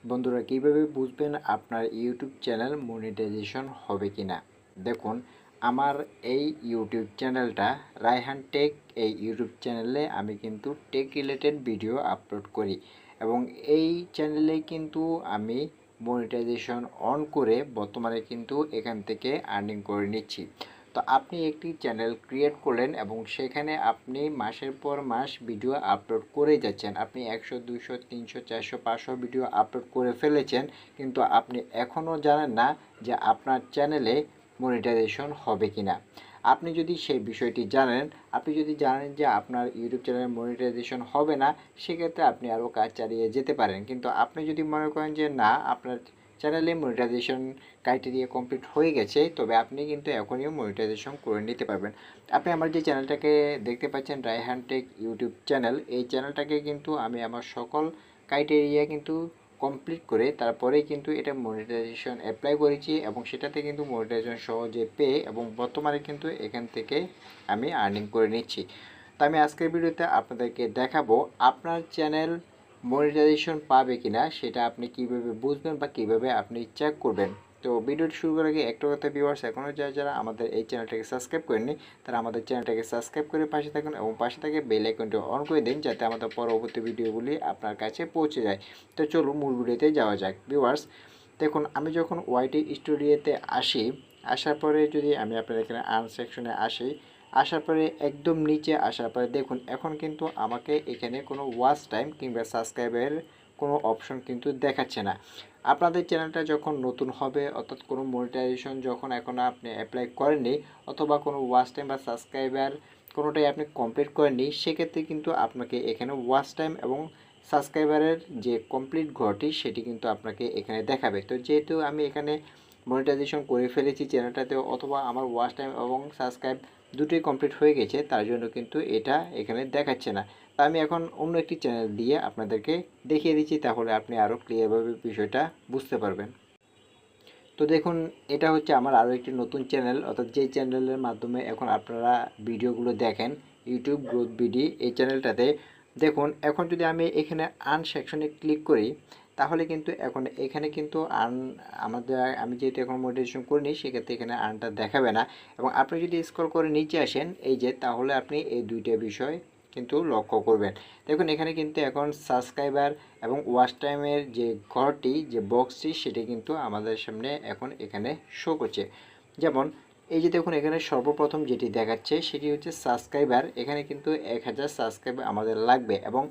বন্ধুরা কীভাবে বুঝবেন আপনার ইউটিউব চ্যানেল মনিটাইজেশন হবে কিনা। দেখুন, আমার এই ইউটিউব চ্যানেলটা রায়হান টেক, এই ইউটিউব চ্যানেলে আমি কিন্তু টেক রিলেটেড ভিডিও আপলোড করি এবং এই চ্যানেলে কিন্তু আমি মনিটাইজেশন অন করে বর্তমানে কিন্তু এখান থেকে আর্নিং করে নিচ্ছি। তো আপনি একটি চ্যানেল ক্রিয়েট করলেন এবং সেখানে আপনি মাসের পর মাস ভিডিও আপলোড করেই যাচ্ছেন। আপনি 100, 200, 300, 400, 500 ভিডিও আপলোড করে ফেলেছেন, কিন্তু আপনি এখনও জানেন না যে আপনার চ্যানেলে মনিটাইজেশন হবে কিনা। আপনি যদি সেই বিষয়টি জানেন, আপনি যদি জানেন যে আপনার ইউটিউব চ্যানেলে মনিটাইজেশন হবে না, সেক্ষেত্রে আপনি আরও কাজ চালিয়ে যেতে পারেন। কিন্তু আপনি যদি মনে করেন যে না, আপনার চ্যানেলে মনিটাইজেশন ক্রাইটেরিয়া কমপ্লিট হয়ে গেছে, তবে আপনি কিন্তু এখনই মনিটাইজেশন করে নিতে পারবেন। আপনি আমার যে চ্যানেলটাকে দেখতে পাচ্ছেন, রায়হান টেক ইউটিউব চ্যানেল, এই চ্যানেলটাকে কিন্তু আমি আমার সকল ক্রাইটেরিয়া কিন্তু কমপ্লিট করে তারপরেই কিন্তু এটা মনিটাইজেশন অ্যাপ্লাই করেছি এবং সেটাতে কিন্তু মনিটাইজেশন সহজে পেয়ে এবং বর্তমানে কিন্তু এখান থেকে আমি আর্নিং করে নিচ্ছি। তো আমি আজকের ভিডিওতে আপনাদেরকে দেখাবো আপনার চ্যানেল মনিটাইজেশন পাবে কিনা সেটা আপনি কিভাবে বুঝবেন বা কিভাবে আপনি চেক করবেন। তো ভিডিওটি শুরু করার আগে একটা কথা ভিউয়ার্স, এখনও যারা আমাদের এই চ্যানেলটাকে সাবস্ক্রাইব করেননি তারা আমাদের চ্যানেলটাকে সাবস্ক্রাইব করে পাশে থাকুন এবং পাশে থেকে বেল আইকনটি অন করে দিন, যাতে আমাদের পরবর্তী ভিডিওগুলি আপনার কাছে পৌঁছে যায়। তো চলুন মূল ভিডিওতে যাওয়া যাক। ভিউয়ার্স, দেখুন, আমি যখন ওয়াইটি স্টুডিওতে আসি, আসার পরে যদি আমি আপনাদের এখানে আর্ন সেকশনে আসি, আসার পরে একদম নিচে আসার পরে দেখুন এখন কিন্তু আমাকে এখানে কোনো ওয়াচ টাইম কিংবা সাবস্ক্রাইবের কোনো অপশন কিন্তু দেখাচ্ছে না। আপনাদের চ্যানেলটা যখন নতুন হবে, অর্থাৎ কোনো মনিটাইজেশন যখন এখন আপনি অ্যাপ্লাই করেননি অথবা কোনো ওয়াচ টাইম বা সাবস্ক্রাইবার কোনোটাই আপনি কমপ্লিট করেননি, সেক্ষেত্রে কিন্তু আপনাকে এখানে ওয়াচ টাইম এবং সাবস্ক্রাইবারের যে কমপ্লিট ঘরটি সেটি কিন্তু আপনাকে এখানে দেখাবে। তো যেহেতু আমি এখানে মনিটাইজেশন করে ফেলেছি চ্যানেলটাতে, অথবা আমার ওয়াচ টাইম এবং সাবস্ক্রাইব দুটোই কমপ্লিট হয়ে গেছে, তার জন্য কিন্তু এটা এখানে দেখাচ্ছে না। তা আমি এখন অন্য একটি চ্যানেল দিয়ে আপনাদেরকে দেখিয়ে দিচ্ছি, তাহলে আপনি আরও ক্লিয়ারভাবে বিষয়টা বুঝতে পারবেন। তো দেখুন, এটা হচ্ছে আমার আরও একটি নতুন চ্যানেল, অর্থাৎ যে চ্যানেলের মাধ্যমে এখন আপনারা ভিডিওগুলো দেখেন, ইউটিউব গ্রোথ বিডি। এই চ্যানেলটাতে দেখুন, এখন যদি আমি এখানে আর্ন সেকশনে ক্লিক করি, তাহলে কিন্তু এখন এখানে কিন্তু আর্ন আমি যেহেতু এখন মনিটাইজেশন করিনি, সেক্ষেত্রে এখানে আর্নটা দেখাবে না। এবং আপনি যদি স্ক্রল করে নিচে আসেন, এই যে, তাহলে আপনি এই দুইটা বিষয় কিন্তু লক্ষ্য করবেন। দেখুন, এখানে কিন্তু এখন সাবস্ক্রাইবার এবং ওয়াচ টাইমের যে ঘরটি, যে বক্সটি, সেটি কিন্তু আমাদের সামনে এখন এখানে শো করছে। যেমন এই যে দেখুন, এখানে সর্বপ্রথম যেটি দেখাচ্ছে সেটি হচ্ছে সাবস্ক্রাইবার। এখানে কিন্তু 1000 সাবস্ক্রাইবার আমাদের লাগবে এবং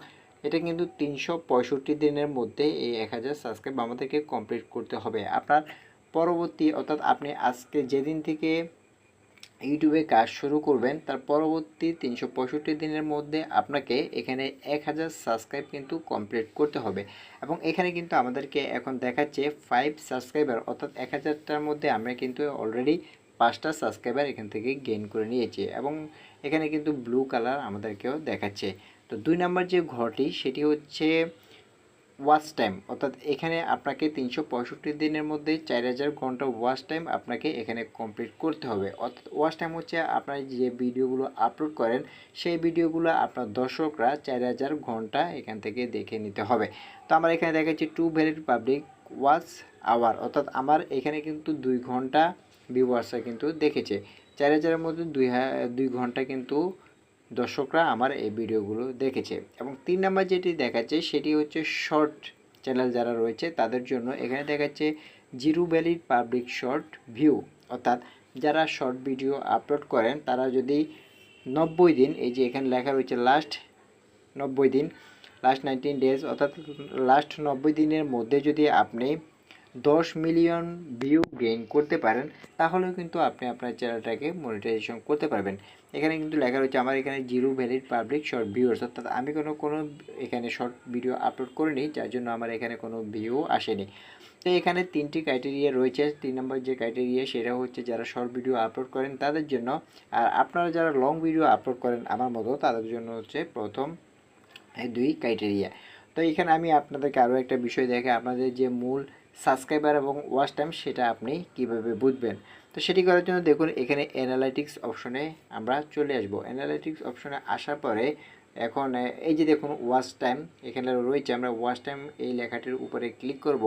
এটা কিন্তু 365 দিনের মধ্যে এই 1000 সাবস্ক্রাইব আমাদেরকে কমপ্লিট করতে হবে। আপনার পরবর্তী, অর্থাৎ আপনি আজকে যেদিন থেকে ইউটিউবে কাজ শুরু করবেন, তার পরবর্তী 365 দিনের মধ্যে আপনাকে এখানে 1000 সাবস্ক্রাইব কিন্তু কমপ্লিট করতে হবে। এবং এখানে কিন্তু আমাদেরকে এখন দেখাচ্ছে 5 সাবস্ক্রাইবার, অর্থাৎ 1000টার মধ্যে আমরা কিন্তু অলরেডি 5টা সাবস্ক্রাইবার এখান থেকে গেইন করে নিয়েছি এবং এখানে কিন্তু ব্লু কালার আমাদেরকেও দেখাচ্ছে। তো 2 নম্বর যে ঘরটি, সেটি হচ্ছে ওয়াচ টাইম, অর্থাৎ এখানে আপনাকে 365 দিনের মধ্যে 4000 ঘন্টা ওয়াচ টাইম আপনাকে এখানে কমপ্লিট করতে হবে। অর্থাৎ ওয়াচ টাইম হচ্ছে আপনার যে ভিডিওগুলো আপলোড করেন, সেই ভিডিওগুলো আপনার দর্শকরা 4000 ঘন্টা এখান থেকে দেখে নিতে হবে। তো আমার এখানে দেখাচ্ছি to valid public watch hour, অর্থাৎ আমার এখানে কিন্তু 2 ঘন্টা ভিউয়ার্সরা কিন্তু দেখেছে। 4000-এর মধ্যে 2 ঘন্টা কিন্তু দর্শকরা আমার এই ভিডিওগুলো দেখেছে। এবং 3 নাম্বার যেটি দেখাচ্ছে সেটি হচ্ছে শর্ট চ্যানেল যারা রয়েছে তাদের জন্য। এখানে দেখাচ্ছে zero valid public short view, অর্থাৎ যারা শর্ট ভিডিও আপলোড করেন তারা যদি 90 দিন, এই যে এখানে লেখা রয়েছে লাস্ট 90 দিন, লাস্ট 19 ডেজ, অর্থাৎ লাস্ট 90 দিনের মধ্যে যদি আপনি 10 মিলিয়ন ভিউ গেইন করতে পারেন, তাহলেও কিন্তু আপনি আপনার চ্যানেলটাকে মনিটাইজেশন করতে পারবেন। এখানে কিন্তু লেখা রয়েছে আমার এখানে zero valid public short viewers, অর্থাৎ আমি কোনো এখানে শর্ট ভিডিও আপলোড করিনি, যার জন্য আমার এখানে কোনো ভিউ আসেনি। তো এখানে 3টি ক্রাইটেরিয়া রয়েছে। 3 নম্বর যে ক্রাইটেরিয়া, সেটা হচ্ছে যারা শর্ট ভিডিও আপলোড করেন তাদের জন্য, আর আপনারা যারা লং ভিডিও আপলোড করেন আমার মতো, তাদের জন্য হচ্ছে প্রথম এই 2 ক্রাইটেরিয়া। তো এখানে আমি আপনাদেরকে আরও একটা বিষয় দেখে, আপনাদের যে মূল সাবস্ক্রাইবার এবং ওয়াচ টাইম সেটা আপনি কিভাবে বুঝবেন। তো সেটি করার জন্য দেখুন, এখানে অ্যানালাইটিক্স অপশনে আমরা চলে আসব। অ্যানালাইটিক্স অপশনে আসার পরে এখন এই যে দেখুন ওয়াচ টাইম এখানে রয়েছে, আমরা ওয়াচ টাইম এই লেখাটির উপরে ক্লিক করব।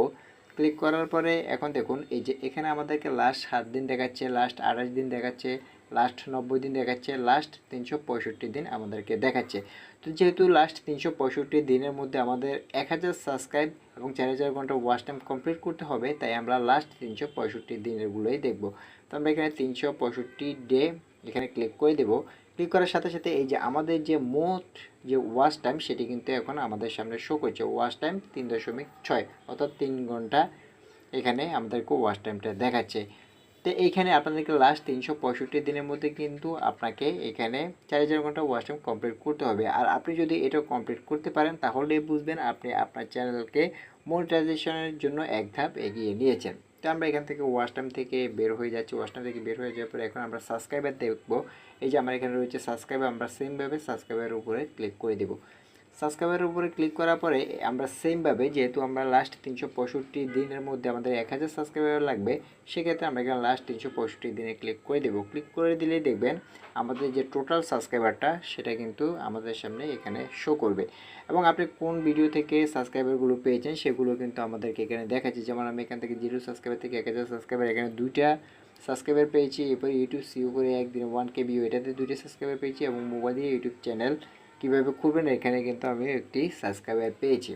ক্লিক করার পরে এখন দেখুন এই যে এখানে আমাদেরকে লাস্ট 7 দিন দেখাচ্ছে, লাস্ট 28 দিন দেখাচ্ছে, লাস্ট 90 দিন দেখাচ্ছে, লাস্ট 365 দিন আমাদেরকে দেখাচ্ছে। তো যেহেতু লাস্ট 365 দিনের মধ্যে আমাদের 1000 সাবস্ক্রাইব এবং 4000 ঘন্টা ওয়াচ টাইম কমপ্লিট করতে হবে, তাই আমরা লাস্ট 365 দিনেরগুলোই দেখব। তো আমরা এখানে 365 ডে এখানে ক্লিক করে দেব। ক্লিক করার সাথে সাথে এই যে আমাদের যে মোট যে ওয়াচ টাইম সেটি কিন্তু এখন আমাদের সামনে শো করছে। ওয়াচ টাইম 3.6 অর্থাৎ 3 ঘন্টা এখানে আমাদেরকে ওয়াচ টাইমটা দেখাচ্ছে। তো এইখানে আপনাদেরকে লাস্ট 365 দিনের মধ্যে কিন্তু আপনাকে এখানে 4000 ঘন্টা ওয়াচ টাইম কমপ্লিট করতে হবে। আর আপনি যদি এটা কমপ্লিট করতে পারেন তাহলেই বুঝবেন আপনি আপনার চ্যানেলকে মনিটাইজেশনের জন্য এক ধাপ এগিয়ে নিয়েছেন। তো আমরা এখান থেকে ওয়াচ টাইম থেকে বের হয়ে যাচ্ছি। ওয়াচ টাইম থেকে বের হয়ে যাওয়ার পরে এখন আমরা সাবস্ক্রাইবার দেখব। এই যে আমার এখানে রয়েছে সাবস্ক্রাইবার, আমরা সেমভাবে সাবস্ক্রাইবারের উপরে ক্লিক করে দেব। সাবস্ক্রাইবারের উপরে ক্লিক করার পরে আমরা সেমভাবে যেহেতু আমরা লাস্ট 365 দিনের মধ্যে আমাদের 1000 সাবস্ক্রাইবার লাগবে, সেক্ষেত্রে আমরা এখানে লাস্ট 365 দিনে ক্লিক করে দেব। ক্লিক করে দিলেই দেখবেন আমাদের যে টোটাল সাবস্ক্রাইবারটা সেটা কিন্তু আমাদের সামনে এখানে শো করবে এবং আপনি কোন ভিডিও থেকে সাবস্ক্রাইবারগুলো পেয়েছেন সেগুলো কিন্তু আমাদেরকে এখানে দেখাচ্ছে। যেমন আমি এখান থেকে 0 সাবস্ক্রাইবার থেকে 1000 সাবস্ক্রাইবার এখানে 2টা সাবস্ক্রাইবার পেয়েছি। এরপর ইউটিউব সিও করে একদিনে 1K ভিউ এটাতে 2টা সাবস্ক্রাইবার পেয়েছি এবং মোবাইল দিয়ে ইউটিউব চ্যানেল কীভাবে খুলবেন এখানে কিন্তু আমি একটি সাবস্ক্রাইবার পেয়েছি।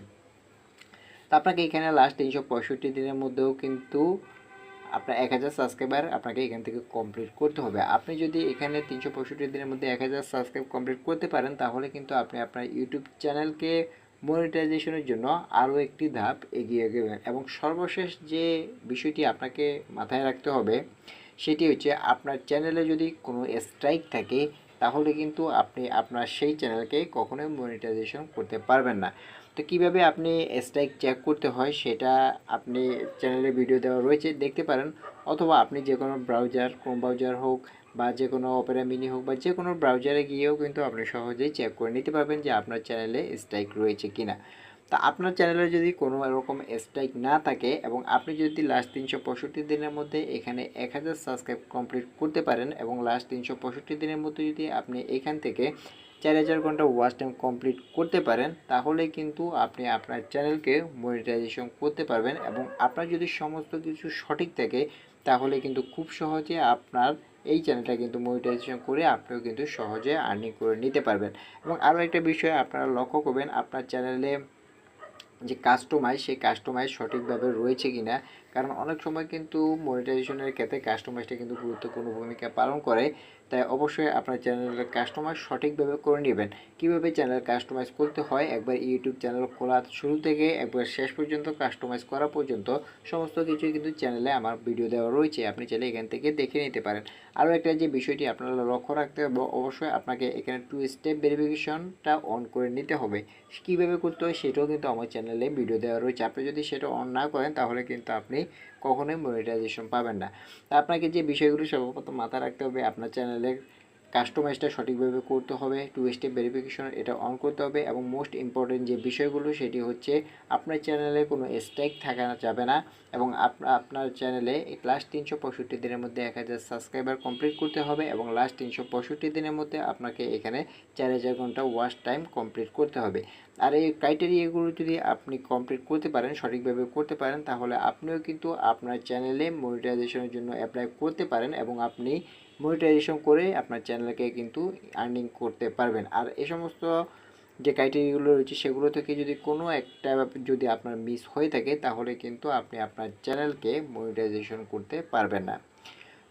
তো আপনাকে এখানে লাস্ট 365 দিনের মধ্যেও কিন্তু আপনার 1000 সাবস্ক্রাইবার আপনাকে এখান থেকে কমপ্লিট করতে হবে। আপনি যদি এখানে 365 দিনের মধ্যে 1000 সাবস্ক্রাইব কমপ্লিট করতে পারেন তাহলে কিন্তু আপনি আপনার ইউটিউব চ্যানেলকে মনিটাইজেশনের জন্য আরও একটি ধাপ এগিয়ে গেবেন। এবং সর্বশেষ যে বিষয়টি আপনাকে মাথায় রাখতে হবে সেটি হচ্ছে আপনার চ্যানেলে যদি কোনো স্ট্রাইক থাকে তাহলে কিন্তু আপনি আপনার সেই চ্যানেলকে কখনোই মনিটাইজেশন করতে পারবেন না। তো কীভাবে আপনি স্ট্রাইক চেক করতে হয় সেটা আপনি চ্যানেলে ভিডিও দেওয়া রয়েছে, দেখতে পারেন। অথবা আপনি যে কোনো ব্রাউজার, ক্রোম ব্রাউজার হোক বা যে কোনো অপেরা মিনি হোক বা যে কোনো ব্রাউজারে গিয়েও কিন্তু আপনি সহজেই চেক করে নিতে পারবেন যে আপনার চ্যানেলে স্ট্রাইক রয়েছে কিনা। তা আপনার চ্যানেলে যদি কোনো এরকম স্ট্রাইক না থাকে এবং আপনি যদি লাস্ট 365 দিনের মধ্যে এখানে 1000 সাবস্ক্রাইব কমপ্লিট করতে পারেন এবং লাস্ট 365 দিনের মধ্যে যদি আপনি এখান থেকে 4000 ঘন্টা ওয়াচ টাইম কমপ্লিট করতে পারেন তাহলে কিন্তু আপনি আপনার চ্যানেলকে মনিটাইজেশন করতে পারবেন। এবং আপনার যদি সমস্ত কিছু সঠিক থাকে তাহলে কিন্তু খুব সহজে আপনার এই চ্যানেলটা কিন্তু মনিটাইজেশন করে আপনিও কিন্তু সহজে আর্নিং করে নিতে পারবেন। এবং আরও একটা বিষয় আপনারা লক্ষ্য করবেন আপনার চ্যানেলে যে কাস্টমাইজ সেই কাস্টমাইজ সঠিকভাবে রয়েছে কিনা, কারণ অনেক সময় কিন্তু মনিটাইজেশনের ক্ষেত্রে কাস্টমাইজটা কিন্তু গুরুত্বপূর্ণ ভূমিকা পালন করে। তাই অবশ্যই আপনার চ্যানেলের কাস্টমাইজ সঠিকভাবে করে নেবেন। কীভাবে চ্যানেল কাস্টমাইজ করতে হয় একবার ইউটিউব চ্যানেল খোলা শুরু থেকে একবার শেষ পর্যন্ত কাস্টমাইজ করা পর্যন্ত সমস্ত কিছুই কিন্তু চ্যানেলে আমার ভিডিও দেওয়া রয়েছে, আপনি চাইলে এখান থেকে দেখে নিতে পারেন। আরও একটা যে বিষয়টি আপনারা লক্ষ্য রাখতে হবে, অবশ্যই আপনাকে এখানে 2 স্টেপ ভেরিফিকেশনটা অন করে নিতে হবে। কীভাবে করতে হয় সেটাও কিন্তু আমার চ্যানেলে ভিডিও দেওয়া রয়েছে, আপনি যদি সেটা অন না করেন তাহলে কিন্তু আপনি কখনোই মনিটাইজেশন পাবেন না। তা আপনাকে যে বিষয়গুলো সর্বপ্রথম মাথায় রাখতে হবে, আপনার চ্যানেলের কাস্টমাইজটা সঠিকভাবে করতে হবে, 2 স্টেপ ভেরিফিকেশন এটা অন করতে হবে এবং মোস্ট ইম্পর্টেন্ট যে বিষয়গুলো সেটি হচ্ছে আপনার চ্যানেলে কোনো স্ট্রাইক থাকা যাবে না এবং আপনার চ্যানেলে লাস্ট 365 দিনের মধ্যে 1000 সাবস্ক্রাইবার কমপ্লিট করতে হবে এবং লাস্ট 365 দিনের মধ্যে আপনাকে এখানে 4000 ঘন্টা ওয়াচ টাইম কমপ্লিট করতে হবে। আর এই ক্রাইটেরিয়াগুলো যদি আপনি কমপ্লিট করতে পারেন, সঠিকভাবে করতে পারেন, তাহলে আপনিও কিন্তু আপনার চ্যানেলে মনিটাইজেশনের জন্য অ্যাপ্লাই করতে পারেন এবং আপনি মনিটাইজেশন করে আপনার চ্যানেলকে কিন্তু আর্নিং করতে পারবেন। আর এই সমস্ত যে ক্রাইটেরিয়াগুলো রয়েছে সেগুলো থেকে যদি কোনো একটা যদি আপনার মিস হয়ে থাকে তাহলে কিন্তু আপনি আপনার চ্যানেলকে মনিটাইজেশন করতে পারবেন না।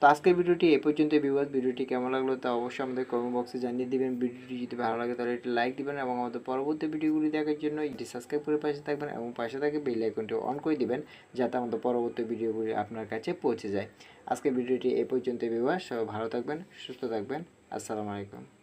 তো আজকের ভিডিওটি এ পর্যন্ত ভিউয়ার্স, ভিডিওটি কেমন লাগলো তা অবশ্যই আমাদের কমেন্ট বক্সে জানিয়ে দিবেন। ভিডিওটি যদি ভালো লাগে তাহলে একটি লাইক দিবেন এবং আমাদের পরবর্তী ভিডিওগুলি দেখার জন্য এটি সাবস্ক্রাইব করে পাশে থাকবেন এবং পাশে থাকে বেল আইকনটি অন করে দিবেন যাতে আমাদের পরবর্তী ভিডিওগুলি আপনার কাছে পৌঁছে যায়। আজকের ভিডিওটি এ পর্যন্ত ভিউয়ার্স, সবাই ভালো থাকবেন, সুস্থ থাকবেন। আসসালামু আলাইকুম।